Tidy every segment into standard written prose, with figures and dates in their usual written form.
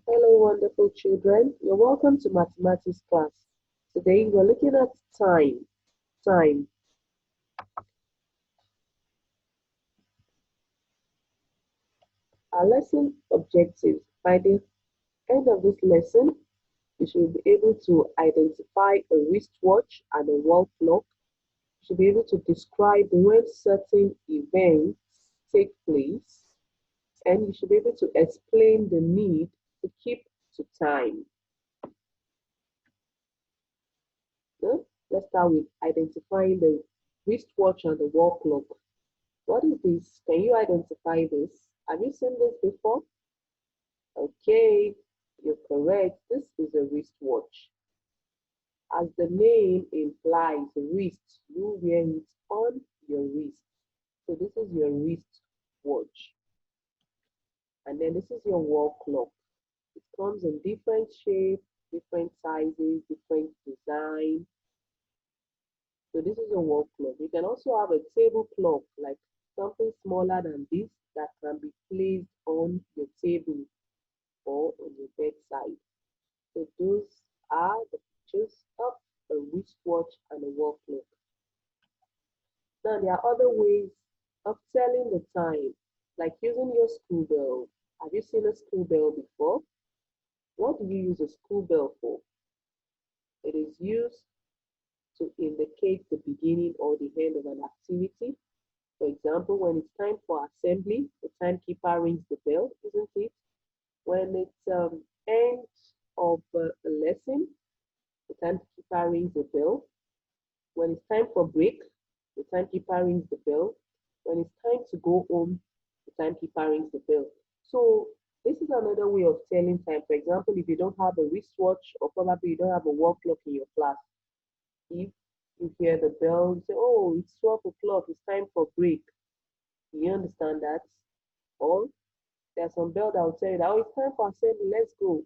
Hello, wonderful children. You're welcome to mathematics class. Today we're looking at time. Time. Our lesson objectives. By the end of this lesson, you should be able to identify a wristwatch and a wall clock. You should be able to describe when certain events take place, and you should be able to explain the need to keep to time. So, let's start with identifying the wristwatch and the wall clock. What is this? Can you identify this? Have you seen this before? Okay, you're correct. This is a wristwatch. As the name implies, wrist, you wear it on your wrist. So this is your wrist watch. And then this is your wall clock. It comes in different shapes, different sizes, different design. So this is a wall clock. You can also have a table clock, like something smaller than this that can be placed on your table or on your bedside. So those are the pictures of a wristwatch and a wall clock. Now there are other ways of telling the time, like using your school bell. Have you seen a school bell before? What do you use a school bell for? It is used to indicate the beginning or the end of an activity. For example, when it's time for assembly, the timekeeper rings the bell, isn't it? When it's end of a lesson, the timekeeper rings the bell. When it's time for break, the timekeeper rings the bell. When it's time to go home, the timekeeper rings the bell. So this is another way of telling time. For example, if you don't have a wristwatch or probably you don't have a wall clock in your class, if you hear the bell, you say, oh, it's 12 o'clock, it's time for break. You understand that? Or there's some bell that will tell you that, oh, it's time for assembly, let's go.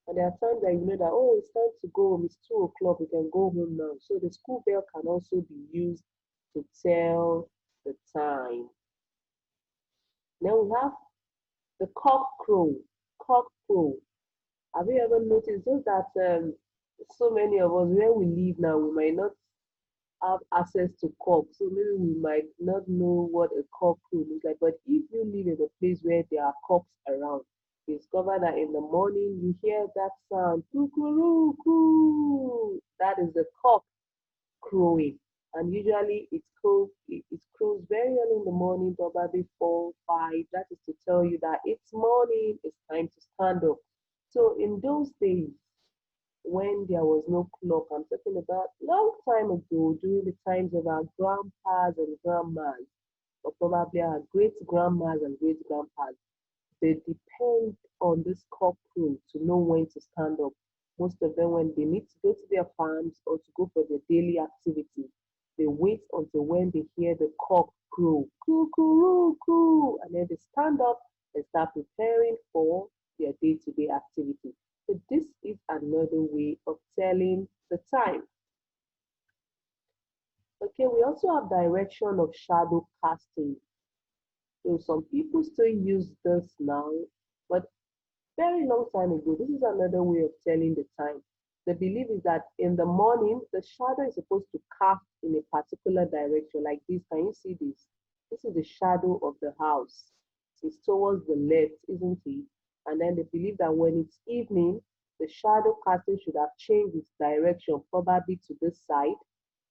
And there are times that you know that, oh, it's time to go home, it's 2 o'clock, we can go home now. So the school bell can also be used to tell the time. Then we have the cock crow. Cock crow. Have you ever noticed just that so many of us, where we live now, we might not have access to cock. So maybe we might not know what a cock crow looks like. But if you live in a place where there are cocks around, you discover that in the morning you hear that sound, cuckoo. That is the cock crowing. And usually it crows very early in the morning, probably 4, 5. That is to tell you that it's morning, it's time to stand up. So in those days, when there was no clock, I'm talking about long time ago, during the times of our grandpas and grandmas, or probably our great grandmas and great grandpas, they depend on this cock crow to know when to stand up. Most of them, when they need to go to their farms or to go for their daily activity, they wait until when they hear the cock crow, coo, and then they stand up and start preparing for their day-to-day activity. So this is another way of telling the time. Okay, we also have direction of shadow casting. So some people still use this now, but very long time ago, this is another way of telling the time. The belief is that in the morning, the shadow is supposed to cast in a particular direction, like this. Can you see this? This is the shadow of the house. It's towards the left, isn't it? And then they believe that when it's evening, the shadow casting should have changed its direction, probably to this side.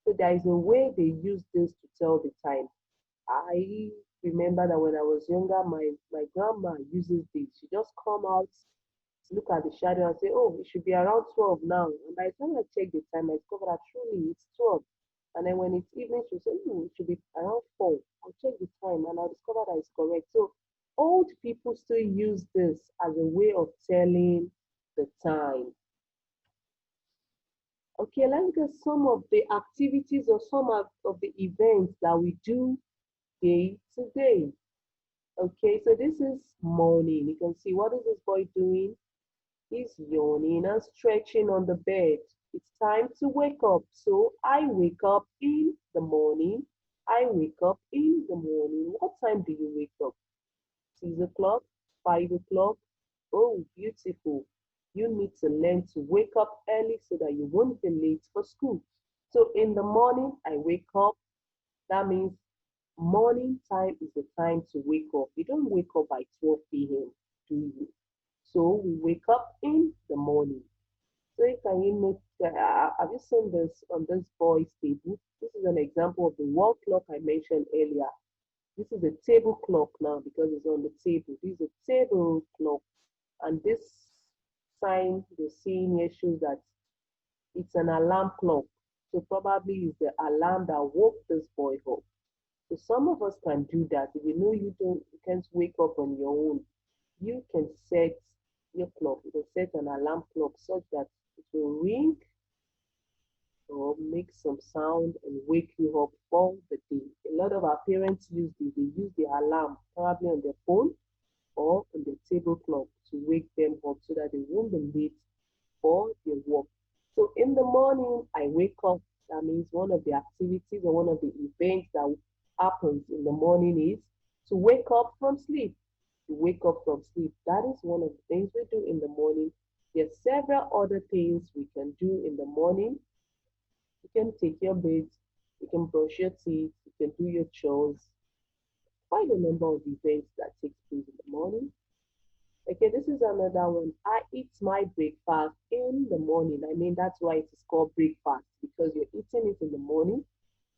So there is a way they use this to tell the time. I remember that when I was younger, my grandma uses this. She just come out, look at the shadow and say, oh, it should be around 12 now. And by the time I check the time, I discover that truly it's 12. And then when it's evening, she'll say, oh, it should be around 4. I'll check the time and I'll discover that it's correct. So old people still use this as a way of telling the time. Okay, let's get some of the activities or some of the events that we do day to day. Okay, so this is morning. You can see what is this boy doing? He's yawning and stretching on the bed. It's time to wake up. So I wake up in the morning. I wake up in the morning. What time do you wake up? 6 o'clock, 5 o'clock, Oh, beautiful. You need to learn to wake up early so that you won't be late for school. So in the morning, I wake up. That means morning time is the time to wake up. You don't wake up by 12 p.m., do you? So we wake up in the morning. So can you make, have you seen this on this boy's table? This is an example of the wall clock I mentioned earlier. This is a table clock now because it's on the table. This is a table clock. And this sign you're seeing here shows that it's an alarm clock. So probably it's the alarm that woke this boy up. So some of us can do that. If you know you can't wake up on your own, you can set your clock. You can set an alarm clock such that it will ring or make some sound and wake you up for the day. A lot of our parents use this. They use the alarm probably on their phone or on the table clock to wake them up so that they won't be late for their work. So in the morning, I wake up. That means one of the activities or one of the events that happens in the morning is to wake up from sleep. To wake up from sleep. That is one of the things we do in the morning. There are several other things we can do in the morning. You can take your bath, you can brush your teeth, you can do your chores. Quite a number of events that takes place in the morning. Okay, this is another one. I eat my breakfast in the morning. I mean, that's why it is called breakfast because you're eating it in the morning.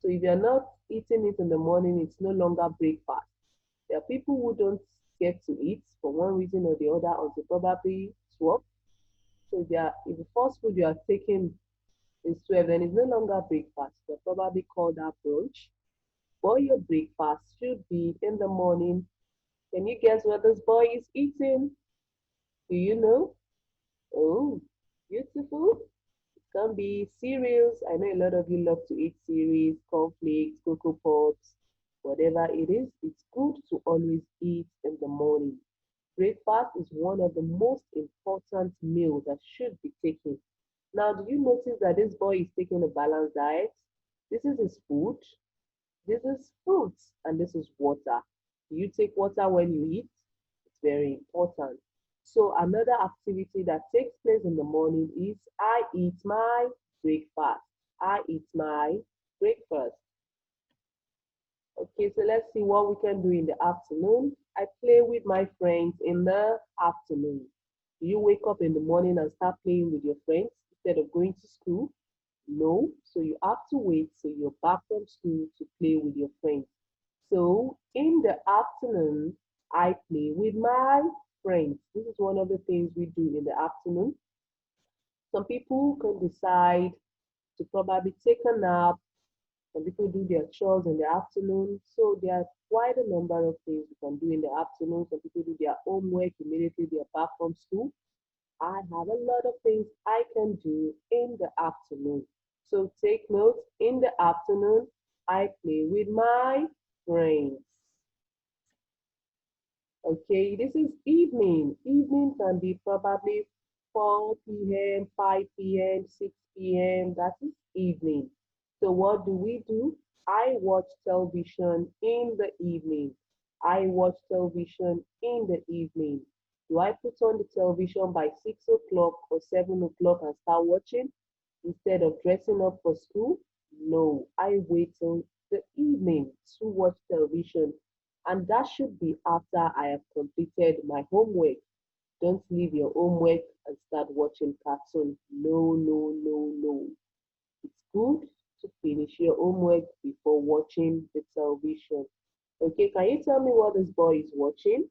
So if you're not eating it in the morning, it's no longer breakfast. There are people who don't get to eat for one reason or the other until probably 12. So if the first food you are taking is 12, then it's no longer breakfast. They're probably called that brunch. But your breakfast should be in the morning. Can you guess what this boy is eating? Do you know? Oh, beautiful. It can be cereals. I know a lot of you love to eat cereals, cornflakes, cocoa pops, whatever it is. It's good to always eat in the morning. Breakfast is one of the most important meals that should be taken. Now, do you notice that this boy is taking a balanced diet? This is his food, this is fruits, and this is water. Do you take water when you eat? It's very important. So another activity that takes place in the morning is I eat my breakfast. I eat my breakfast. Okay, so let's see what we can do in the afternoon. I play with my friends in the afternoon. Do you wake up in the morning and start playing with your friends instead of going to school? No, so you have to wait till you're back from school to play with your friends. So in the afternoon, I play with my friends. This is one of the things we do in the afternoon. Some people can decide to probably take a nap. Some people do their chores in the afternoon. So there are quite a number of things you can do in the afternoon. Some people do their homework immediately they're back from school. I have a lot of things I can do in the afternoon. So take note, in the afternoon, I play with my friends. Okay, this is evening. Evening can be probably 4 p.m., 5 p.m., 6 p.m. That is evening. So what do? I watch television in the evening. I watch television in the evening. Do I put on the television by 6 o'clock or 7 o'clock and start watching instead of dressing up for school? No, I wait till the evening to watch television, and that should be after I have completed my homework. Don't leave your homework and start watching cartoon. No, no, no, no. It's good to finish your homework before watching the television. Okay, can you tell me what this boy is watching?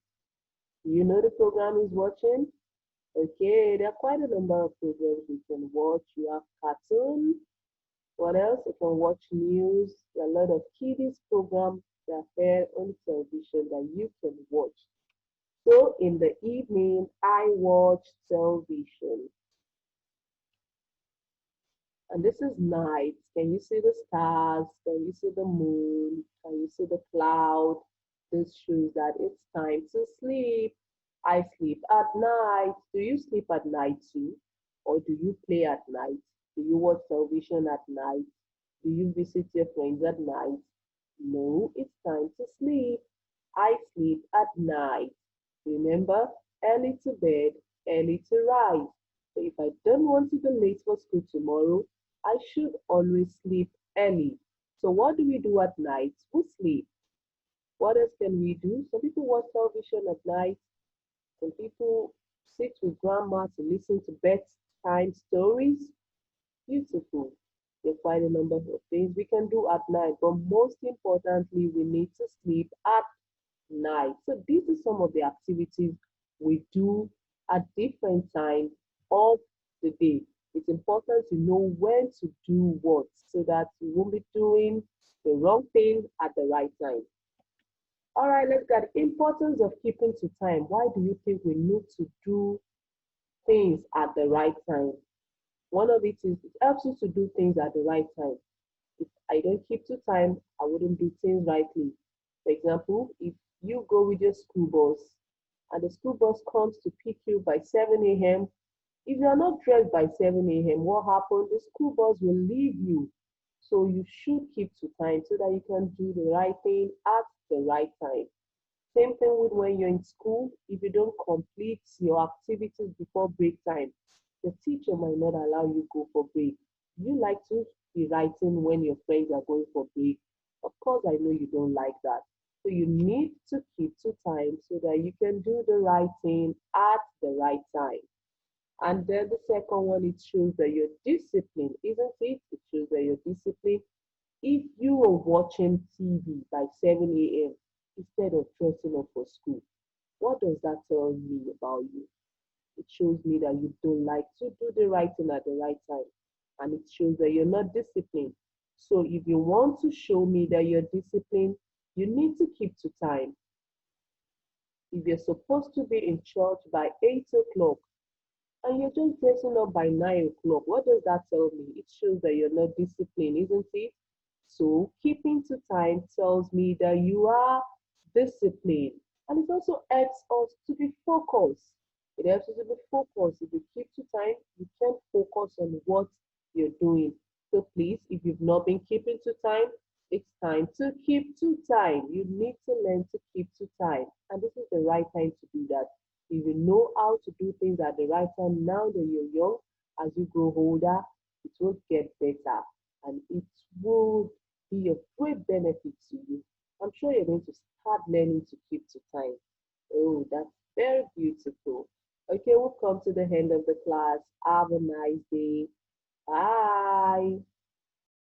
Do you know the program he's watching? Okay, there are quite a number of programs you can watch. You have cartoon. What else? You can watch news. There are a lot of kiddies programs that are here on television that you can watch. So in the evening, I watch television. And this is night. Can you see the stars? Can you see the moon? Can you see the cloud? This shows that it's time to sleep. I sleep at night. Do you sleep at night too? Or do you play at night? Do you watch television at night? Do you visit your friends at night? No, it's time to sleep. I sleep at night. Remember, early to bed, early to rise. So if I don't want to be late for school tomorrow, I should always sleep early. So what do we do at night? We sleep. What else can we do? Some people watch television at night. Some people sit with grandma to listen to bedtime stories. Beautiful. There are quite a number of things we can do at night, but most importantly, we need to sleep at night. So these are some of the activities we do at different times of the day. It's important to know when to do what so that you won't be doing the wrong thing at the right time. All right, let's get the importance of keeping to time. Why do you think we need to do things at the right time? One of it is it helps you to do things at the right time. If I don't keep to time, I wouldn't do things rightly. For example, if you go with your school bus and the school bus comes to pick you by 7 a.m., if you're not dressed by 7 a.m., what happens? The school bus will leave you. So you should keep to time so that you can do the right thing at the right time. Same thing with when you're in school. If you don't complete your activities before break time, the teacher might not allow you go for break. You like to be writing when your friends are going for break. Of course, I know you don't like that. So you need to keep to time so that you can do the right thing at the right time. And then the second one, it shows that you're disciplined, isn't it? It shows that you're disciplined. If you are watching TV by 7 a.m. instead of dressing up for school, what does that tell me about you? It shows me that you don't like to do the right thing at the right time. And it shows that you're not disciplined. So if you want to show me that you're disciplined, you need to keep to time. If you're supposed to be in church by 8 o'clock and you're just dressing up by 9 o'clock, what does that tell me? It shows that you're not disciplined, isn't it? So keeping to time tells me that you are disciplined. And it also helps us to be focused. It helps us to be focused. If you keep to time, you can focus on what you're doing. So please, if you've not been keeping to time, it's time to keep to time. You need to learn to keep to time. And this is the right time to do that. If you know how to do things at the right time now that you're young, as you grow older, it will get better and it will be of great benefit to you. I'm sure you're going to start learning to keep to time. Oh, that's very beautiful. Okay, we've come to the end of the class. Have a nice day. Bye.